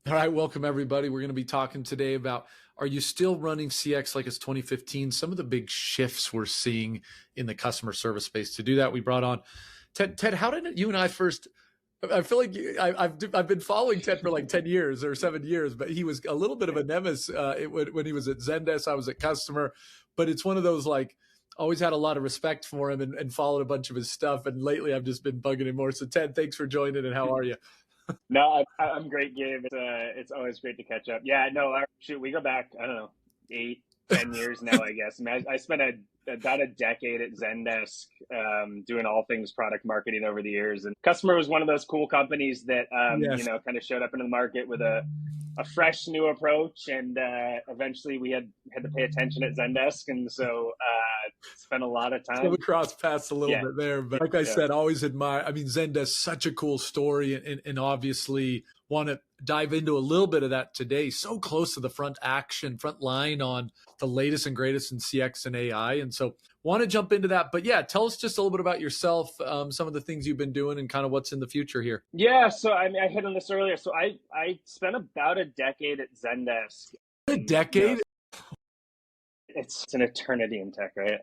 All right, welcome everybody. We're going to be talking today about, are you still running CX like it's 2015? Some of the big shifts we're seeing in the customer service space. To do that, we brought on Ted. Ted, how did you and I first? I feel like I've been following Ted for like 10 years or 7 years, but he was a little bit of a nemesis when he was at Zendesk. I was a customer, but it's one of those like, always had a lot of respect for him and followed a bunch of his stuff. And lately I've just been bugging him more. So Ted, thanks for joining, and how are you? No, I'm great, Gabe. It's always great to catch up. Yeah, no, shoot, we go back, I don't know, 8, 10 years now, I guess. I mean, I spent about a decade at Zendesk, doing all things product marketing over the years. And Customer was one of those cool companies that, Yes. kind of showed up into the market with a fresh new approach. And eventually we had to pay attention at Zendesk. And so spent a lot of So time. we crossed paths a little Yeah, bit there, but like I yeah. said, always admire. I mean, Zendesk, such a cool story, and obviously want to dive into a little bit of that today. So close to the front line on the latest and greatest in CX and AI, and so want to jump into that. But yeah, tell us just a little bit about yourself, some of the things you've been doing, and kind of what's in the future here. Yeah, so I mean, I hit on this earlier. So I spent about a decade at Zendesk. A decade. It's an eternity in tech, right?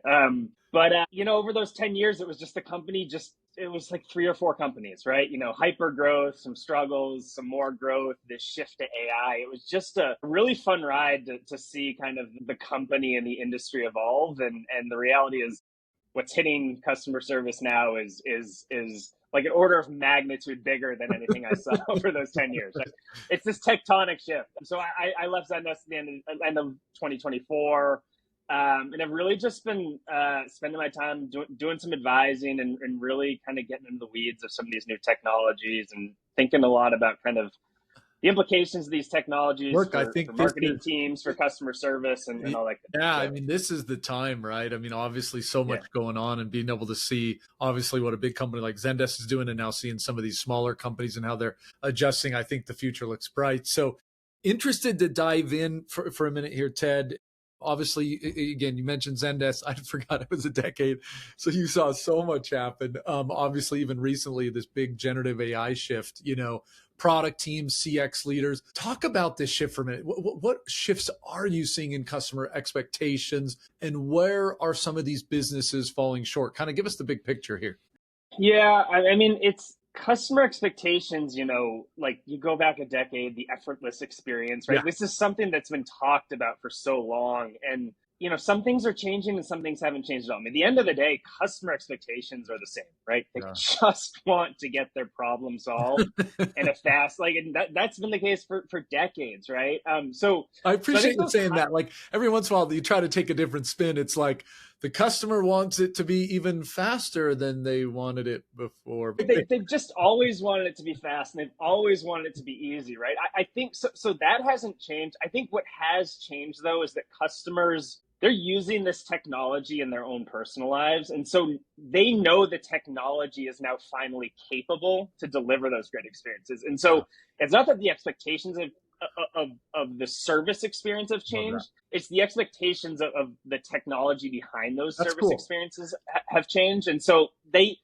But over those 10 years, it was just the company. It was like 3 or 4 companies, right? Hyper growth, some struggles, some more growth. This shift to AI. It was just a really fun ride to see kind of the company and the industry evolve. And the reality is, what's hitting customer service now is like an order of magnitude bigger than anything I saw over those 10 years. It's this tectonic shift. So I left Zendesk at the end of 2024. And I've really just been spending my time doing some advising and really kind of getting into the weeds of some of these new technologies and thinking a lot about kind of the implications of these technologies I for think marketing teams, for customer service, and all that. Yeah, I mean, this is the time, right? I mean, obviously, so much going on, and being able to see, obviously, what a big company like Zendesk is doing, and now seeing some of these smaller companies and how they're adjusting. I think the future looks bright. So, interested to dive in for a minute here, Ted. Obviously, again, you mentioned Zendesk. I forgot it was a decade. So you saw so much happen. Obviously, even recently, this big generative AI shift, product teams, CX leaders. Talk about this shift for a minute. What shifts are you seeing in customer expectations, and where are some of these businesses falling short? Kind of give us the big picture here. Yeah, I mean, it's customer expectations, like you go back a decade, the effortless experience, right? Yeah. This is something that's been talked about for so long. And, some things are changing and some things haven't changed at all. I mean, at the end of the day, customer expectations are the same, right? They just want to get their problem solved in a fast, and that's been the case for decades, right? So I appreciate you saying that. that. Like, every once in a while, you try to take a different spin. It's like the customer wants it to be even faster than they wanted it before. They've just always wanted it to be fast, and they've always wanted it to be easy, right? I think so. So that hasn't changed. I think what has changed, though, is that customers, they're using this technology in their own personal lives. And so they know the technology is now finally capable to deliver those great experiences. And so it's not that the expectations of the service experience have changed. It's the expectations of the technology behind those service experiences have changed. And so they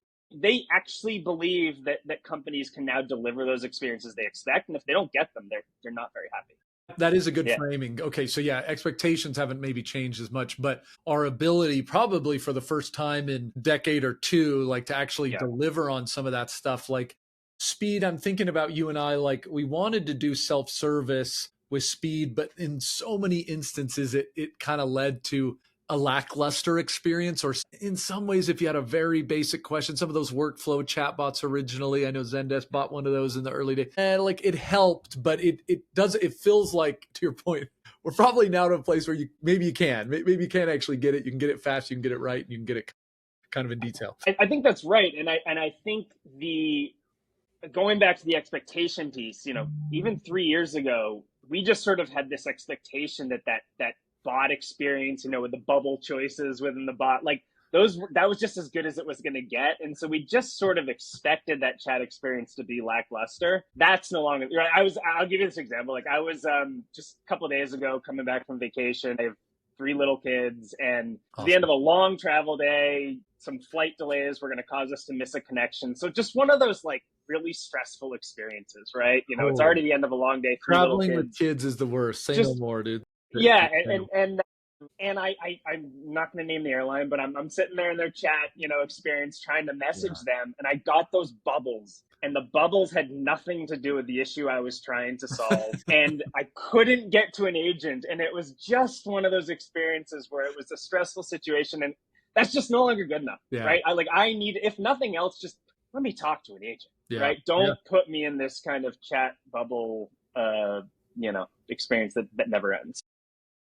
actually believe that companies can now deliver those experiences they expect. And if they don't get them, they're not very happy. That is a good framing. Okay, so yeah, expectations haven't maybe changed as much, but our ability probably for the first time in a decade or two, like to actually deliver on some of that stuff, like speed. I'm thinking about you and I, like we wanted to do self-service with speed, but in so many instances, it kind of led to a lackluster experience, or in some ways, if you had a very basic question, some of those workflow chatbots originally, I know Zendesk bought one of those in the early days, and like it helped, but it feels like, to your point, we're probably now to a place where maybe you can't actually get it. You can get it fast, you can get it right, and you can get it kind of in detail. I think that's right. And I think going back to the expectation piece, even 3 years ago, we just sort of had this expectation that bot experience, with the bubble choices within the bot, like that was just as good as it was going to get. And so we just sort of expected that chat experience to be lackluster. That's no longer right. I'll give you this example. Like I was just a couple of days ago coming back from vacation. I have 3 little kids, and Awesome. the end of a long travel day, some flight delays were going to cause us to miss a connection. So just one of those like really stressful experiences, right? You know, it's already the end of a long day, 3 little Traveling with kids. kids is the worst. Say no Just more, dude. yeah, and I'm not going to name the airline, but I'm sitting there in their chat, you know, experience trying to message them, and I got those bubbles, and the bubbles had nothing to do with the issue I was trying to solve, and I couldn't get to an agent, and it was just one of those experiences where it was a stressful situation, and that's just no longer good enough, right? I need, if nothing else, just let me talk to an agent, right? Don't put me in this kind of chat bubble, you know, experience that never ends.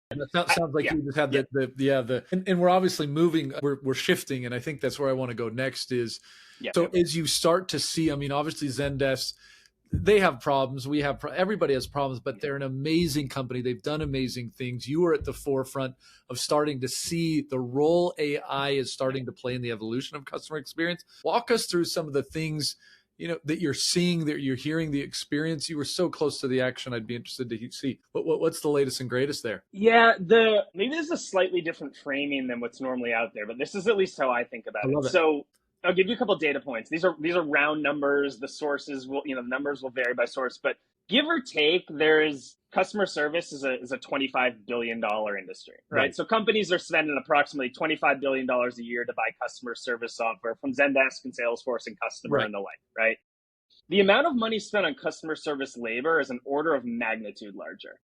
And that sounds like you just had and we're obviously moving, we're shifting, and I think that's where I want to go next is, as you start to see, I mean, obviously Zendesk, they have problems, everybody has problems, but they're an amazing company. They've done amazing things. You are at the forefront of starting to see the role AI is starting to play in the evolution of customer experience. Walk us through some of the things, you know, that you're seeing, that you're hearing, the experience. You were so close to the action. I'd be interested to see what's the latest and greatest there. Yeah, maybe this is a slightly different framing than what's normally out there, but this is at least how I think about it. So I'll give you a couple of data points. These are round numbers. The sources will, you know, the numbers will vary by source, but give or take, there's customer service is a $25 billion industry, right? So companies are spending approximately $25 billion a year to buy customer service software from Zendesk and Salesforce and Customer and the like, right? The amount of money spent on customer service labor is an order of magnitude larger.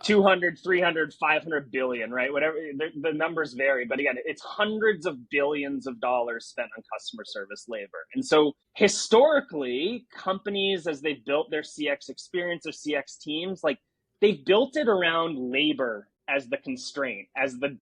200, 300, 500 billion, right? Whatever, the numbers vary. But again, it's hundreds of billions of dollars spent on customer service labor. And so historically, companies, as they've built their CX experience, their CX teams, like they've built it around labor as the constraint, as the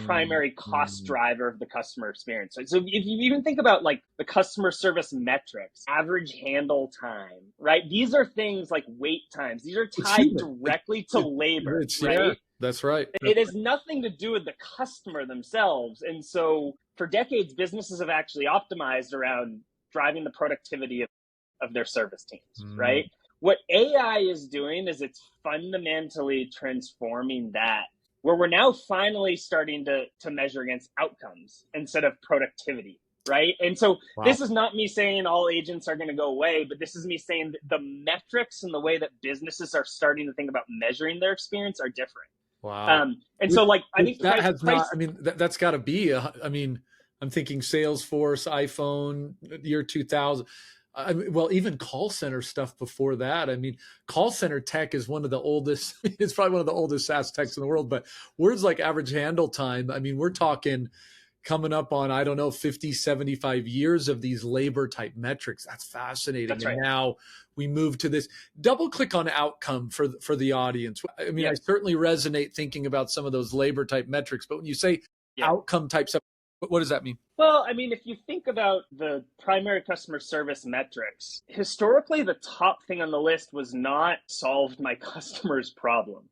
primary cost driver of the customer experience. So if you even think about like the customer service metrics, average handle time, right? These are things like wait times. These are tied directly to labor, right? Yeah, that's right. It has nothing to do with the customer themselves. And so for decades, businesses have actually optimized around driving the productivity of their service teams, right? What AI is doing is it's fundamentally transforming that, where we're now finally starting to measure against outcomes instead of productivity, right? And so this is not me saying all agents are going to go away, but this is me saying that the metrics and the way that businesses are starting to think about measuring their experience are different. And so like, I think that's got to be, I mean, I'm thinking Salesforce, iPhone, year 2000. Even call center stuff before that. I mean, call center tech is one of the oldest, it's probably one of the oldest SaaS techs in the world, but words like average handle time, I mean, we're talking coming up on, I don't know, 50, 75 years of these labor type metrics. That's fascinating. That's right. And now we move to this double click on outcome for the audience. I mean, I certainly resonate thinking about some of those labor type metrics, but when you say outcome type stuff, what does that mean? Well, I mean, if you think about the primary customer service metrics, historically, the top thing on the list was not solved my customer's problem,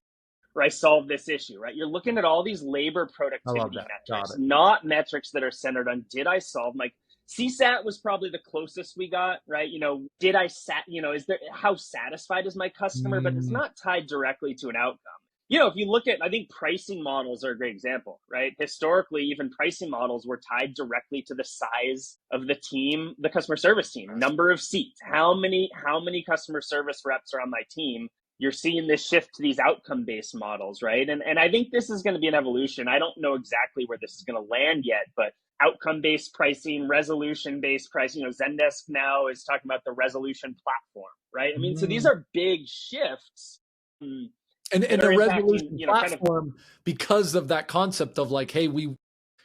right? Solve this issue, right? You're looking at all these labor productivity metrics, not metrics that are centered on, did I solve my CSAT was probably the closest we got, right? You know, how satisfied is my customer? But it's not tied directly to an outcome. You know, if you look at, I think pricing models are a great example, right? Historically, even pricing models were tied directly to the size of the team, the customer service team, number of seats, how many customer service reps are on my team. You're seeing this shift to these outcome-based models, right? And I think this is going to be an evolution. I don't know exactly where this is going to land yet, but outcome-based pricing, resolution-based pricing, you know, Zendesk now is talking about the resolution platform, right? I mean, so these are big shifts. And the resolution platform, because of that concept of like, hey, we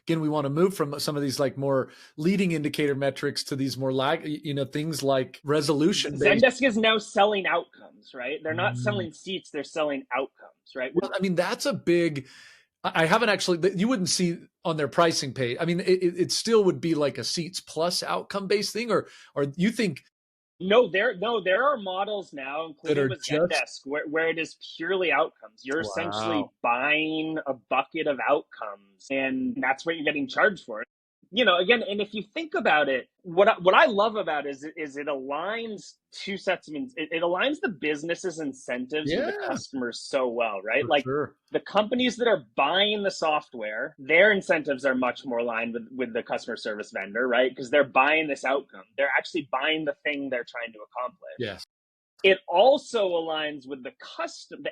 want to move from some of these like more leading indicator metrics to these more things like resolution. Zendesk is now selling outcomes, right? They're not selling seats, they're selling outcomes, right? Well, I mean, that's a big, I haven't actually, you wouldn't see on their pricing page. I mean, it still would be like a seats plus outcome based thing, or you think? No, there are models now, including with Zendesk, where it is purely outcomes. You're essentially buying a bucket of outcomes, and that's what you're getting charged for. again, and if you think about it, what I love about it is it aligns two sets of, it aligns the business's incentives with the Yeah, customers so well, right? for Like sure. the companies that are buying the software, their incentives are much more aligned with the customer service vendor, right? Because they're buying this outcome. They're actually buying the thing they're trying to accomplish. Yes. It also aligns with the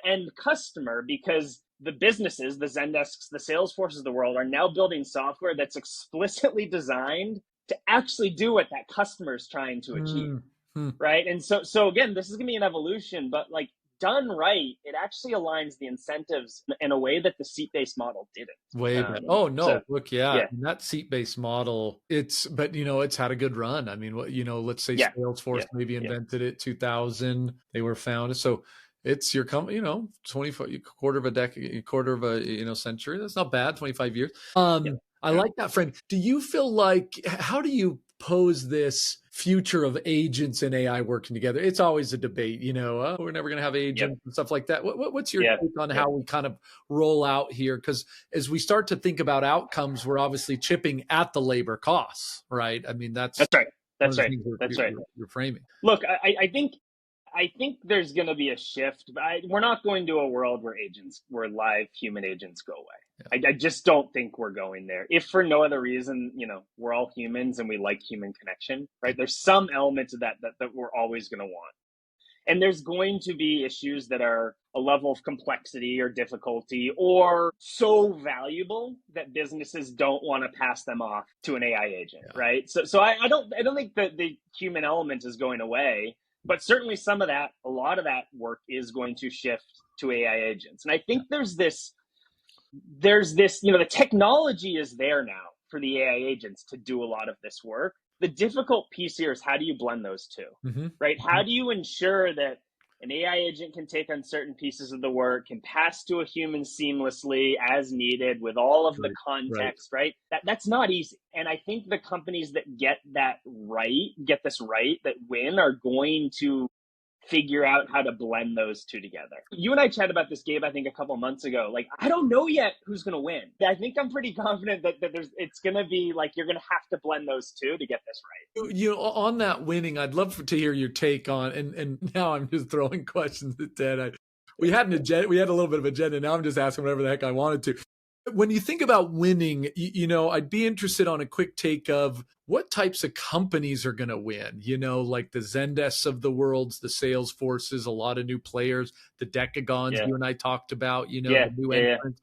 end customer, because the businesses, the Zendesks, the Salesforces of the world, are now building software that's explicitly designed to actually do what that customer is trying to achieve, Mm-hmm. right? And so again, this is going to be an evolution, but like done right, it actually aligns the incentives in a way that the seat-based model didn't. Way better. Oh So no, look, yeah, yeah, that seat-based model, but it's had a good run. I mean, let's say yeah, Salesforce yeah, maybe yeah, invented it 2000, they were founded. So it's your company, 25, quarter of a decade, quarter of a, century. That's not bad, 25 years. yeah, I yeah, like that frame. Do you feel like, how do you pose this future of agents and AI working together? It's always a debate, we're never going to have yep, agents and stuff like that. What's your yeah, take on yeah. how we kind of roll out here? Because as we start to think about outcomes, we're obviously chipping at the labor costs, right? I mean, that's That's right. one of That's the right. things That's right. you're framing. Look, I think there's going to be a shift. But we're not going to a world where live human agents go away. I just don't think we're going there. If for no other reason, we're all humans and we like human connection, right? There's some elements of that we're always going to want. And there's going to be issues that are a level of complexity or difficulty or so valuable that businesses don't want to pass them off to an AI agent, Yeah. right? So I don't think that the human element is going away, but certainly a lot of that work is going to shift to AI agents. And I think there's this, the technology is there now for the AI agents to do a lot of this work. The difficult piece here is, how do you blend those two, Mm-hmm. right? How do you ensure that an AI agent can take on certain pieces of the work, can pass to a human seamlessly as needed with all of the Right. Right. context, right? That's not easy. And I think the companies that get this right, that win, are going to figure out how to blend those two together. You and I chatted about this, Gabe, I think a couple months ago. Like, I don't know yet who's going to win. I think I'm pretty confident that it's going to be like, you're going to have to blend those two to get this right. On that winning, I'd love to hear your take on, and now I'm just throwing questions at Ted. We had a little bit of agenda. Now I'm just asking whatever the heck I wanted to. When you think about winning, I'd be interested on a quick take of what types of companies are going to win, like the Zendesks of the worlds, the Salesforces, a lot of new players, the Decagons Yeah. you and I talked about, Yeah. the new Yeah. entrants.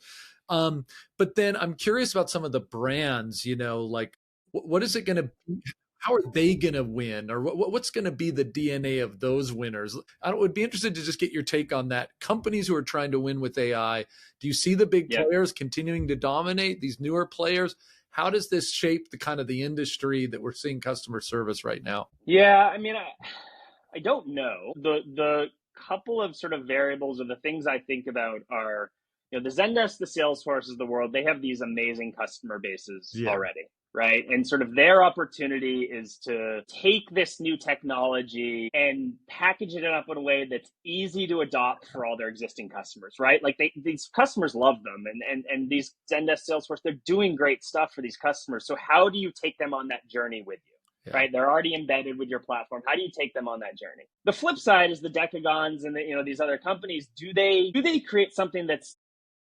But then I'm curious about some of the brands, like what is it going to be? How are they going to win, or what's going to be the DNA of those winners? I would be interested to just get your take on that. Companies who are trying to win with AI, do you see the big Yeah. players continuing to dominate, these newer players? How does this shape the kind of the industry that we're seeing customer service right now? Yeah. I mean, I don't know. The couple of sort of variables or the things I think about are, the Zendesk, the Salesforces of the world, they have these amazing customer bases Yeah. already, right? And sort of their opportunity is to take this new technology and package it up in a way that's easy to adopt for all their existing customers, right? Like these customers love them, and these Zendesk, Salesforce, they're doing great stuff for these customers. So how do you take them on that journey with you? Yeah. Right, they're already embedded with your platform. How do you take them on that journey? The flip side is the Decagons and these other companies. Do they create something that's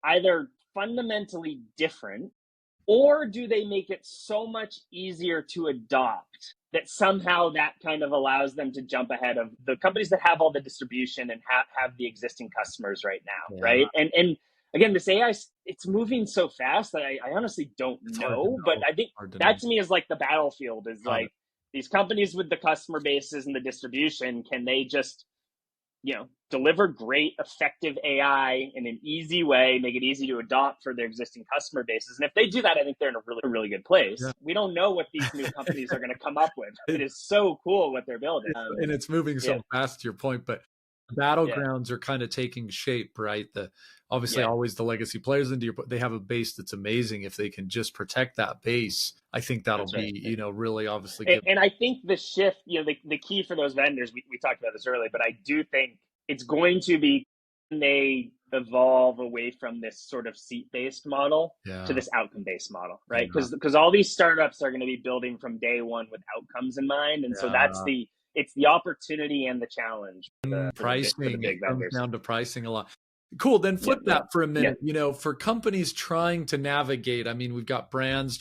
either fundamentally different, or do they make it so much easier to adopt that somehow that kind of allows them to jump ahead of the companies that have all the distribution and have the existing customers right now, Yeah. right? And again, this AI, it's moving so fast that I honestly don't know, but I think that to me is like the battlefield, is like these companies with the customer bases and the distribution, can they just, deliver great, effective AI in an easy way, make it easy to adopt for their existing customer bases? And if they do that, I think they're in a really, really good place. Yeah. We don't know what these new companies are going to come up with. It is so cool what they're building. And it's moving so fast, to your point, but battlegrounds are kind of taking shape, right? Obviously always the legacy players they have a base that's amazing. If they can just protect that base, I think that'll be, really obviously good. And I think the shift, the key for those vendors, we talked about this earlier, but I do think it's going to be they evolve away from this sort of seat-based model to Yeah. this outcome-based model, right? Yeah. Because all these startups are going to be building from day one with outcomes in mind, and so Yeah. it's the opportunity and the challenge for the Pricing, it big comes vendors. down to pricing a lot. Cool. Then Yeah, flip yeah, that for a yeah, minute. For companies trying to navigate, I mean, we've got brands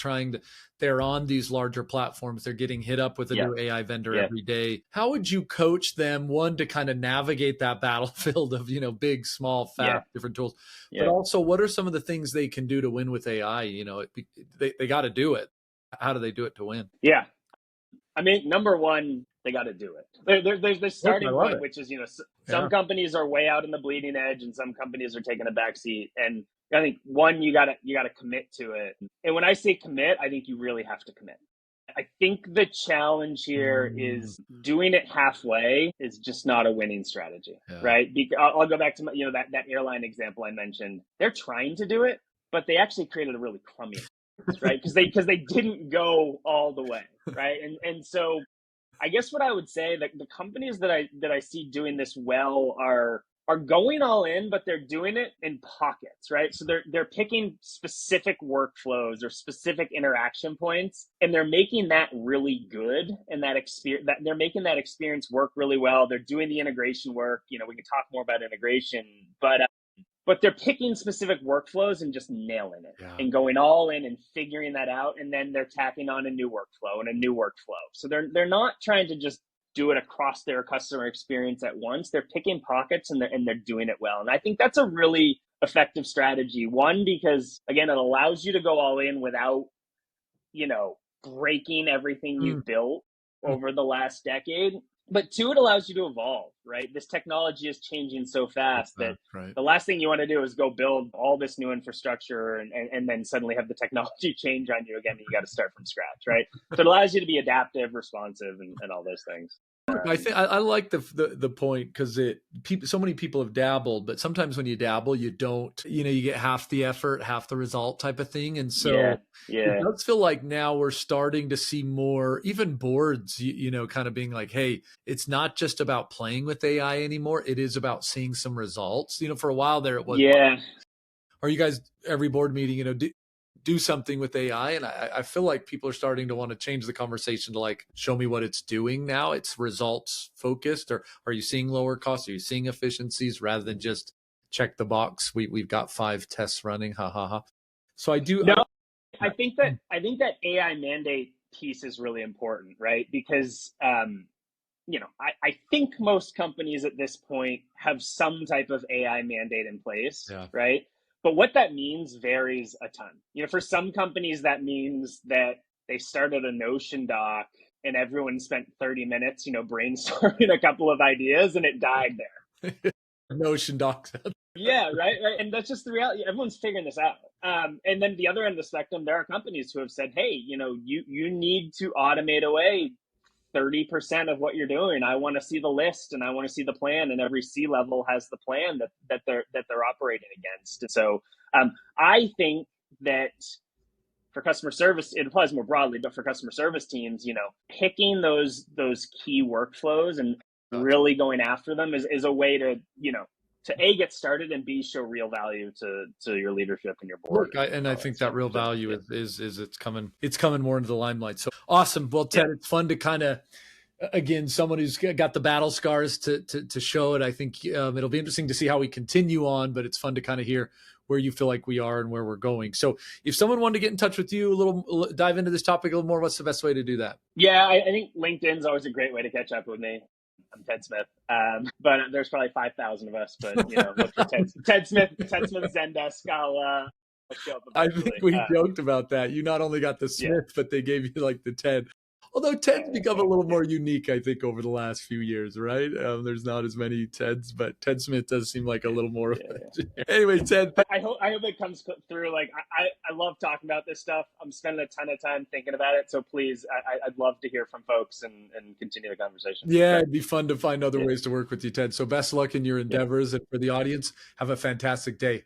they're on these larger platforms. They're getting hit up with a yeah, new AI vendor yeah, every day. How would you coach them, one, to kind of navigate that battlefield of, big, small, yeah, fast, different tools, but yeah, also what are some of the things they can do to win with AI? They got to do it. How do they do it to win? yeah. I mean, number one, they got to do it. There's this Look, I starting love point, it. which is, some Yeah. companies are way out in the bleeding edge, and some companies are taking a back seat. And I think one, you gotta commit to it. And when I say commit, I think you really have to commit. I think the challenge here Mm, is doing it halfway is just not a winning strategy, yeah. right? I'll go back to that airline example I mentioned. They're trying to do it, but they actually created a really crummy, right? Because they didn't go all the way, right? And so I guess what I would say, that the companies that I see doing this well are going all in, but they're doing it in pockets, right? So they're picking specific workflows or specific interaction points, and they're making that really good, and that experience that they're making that experience work really well. They're doing the integration work. We can talk more about integration, but they're picking specific workflows and just nailing it Yeah. and going all in and figuring that out, and then they're tacking on a new workflow and a new workflow. So they're not trying to just do it across their customer experience at once. They're picking pockets, and they're doing it well. And I think that's a really effective strategy. One, because again, it allows you to go all in without, breaking everything Mm, you've built mm, over the last decade. But two, it allows you to evolve, right? This technology is changing so fast that that's right. the last thing you want to do is go build all this new infrastructure, and then suddenly have the technology change on you again, and you got to start from scratch, right? So it allows you to be adaptive, responsive, and all those things. Look, I think I like the point, because so many people have dabbled, but sometimes when you dabble, you don't, you get half the effort, half the result type of thing. And Yeah, so it yeah, does feel like now we're starting to see more, even boards, kind of being like, hey, it's not just about playing with AI anymore. It is about seeing some results. For a while there, it was, yeah. are you guys, every board meeting, do something with AI? And I feel like people are starting to want to change the conversation to like, show me what it's doing now. It's results focused. Or are you seeing lower costs? Are you seeing efficiencies, rather than just check the box? We've got 5 tests running. Ha ha ha. So I do. No, I think that AI mandate piece is really important, right? Because I think most companies at this point have some type of AI mandate in place, Yeah. right? But what that means varies a ton. For some companies, that means that they started a Notion doc and everyone spent 30 minutes, brainstorming a couple of ideas, and it died there. Notion docs. Yeah, right, right. And that's just the reality. Everyone's figuring this out. And then the other end of the spectrum, there are companies who have said, hey, you need to automate away 30% of what you're doing. I want to see the list, and I want to see the plan, and every C level has the plan that they're operating against. And so I think that for customer service, it applies more broadly, but for customer service teams, picking those key workflows and Gotcha. really going after them is a way to, to A, get started, and B, show real value to your leadership and your board, Look, and I all that think that stuff. real So value yeah, is it's coming more into the limelight. So awesome. Well, yeah, Ted, it's fun to kind of, again, someone who's got the battle scars to show it. I think it'll be interesting to see how we continue on, but it's fun to kind of hear where you feel like we are and where we're going. So if someone wanted to get in touch with you, dive into this topic a little more, what's the best way to do that? yeah. I think LinkedIn's always a great way to catch up with me. I'm Ted Smith, but there's probably 5,000 of us. But look for Ted Smith, Zendesk. I'll show up I think eventually. we joked about that. You not only got the Yeah, Smith, but they gave you like the Ted. Although Ted's become a little more unique, I think, over the last few years, right? There's not as many Teds, but Ted Smith does seem like a little more. yeah. Anyway, Ted. But I hope it comes through. Like I love talking about this stuff. I'm spending a ton of time thinking about it. So please, I'd love to hear from folks and continue the conversation. Yeah, So it'd be fun to find other yeah, ways to work with you, Ted. So best luck in your yeah. endeavors. And for the audience, have a fantastic day.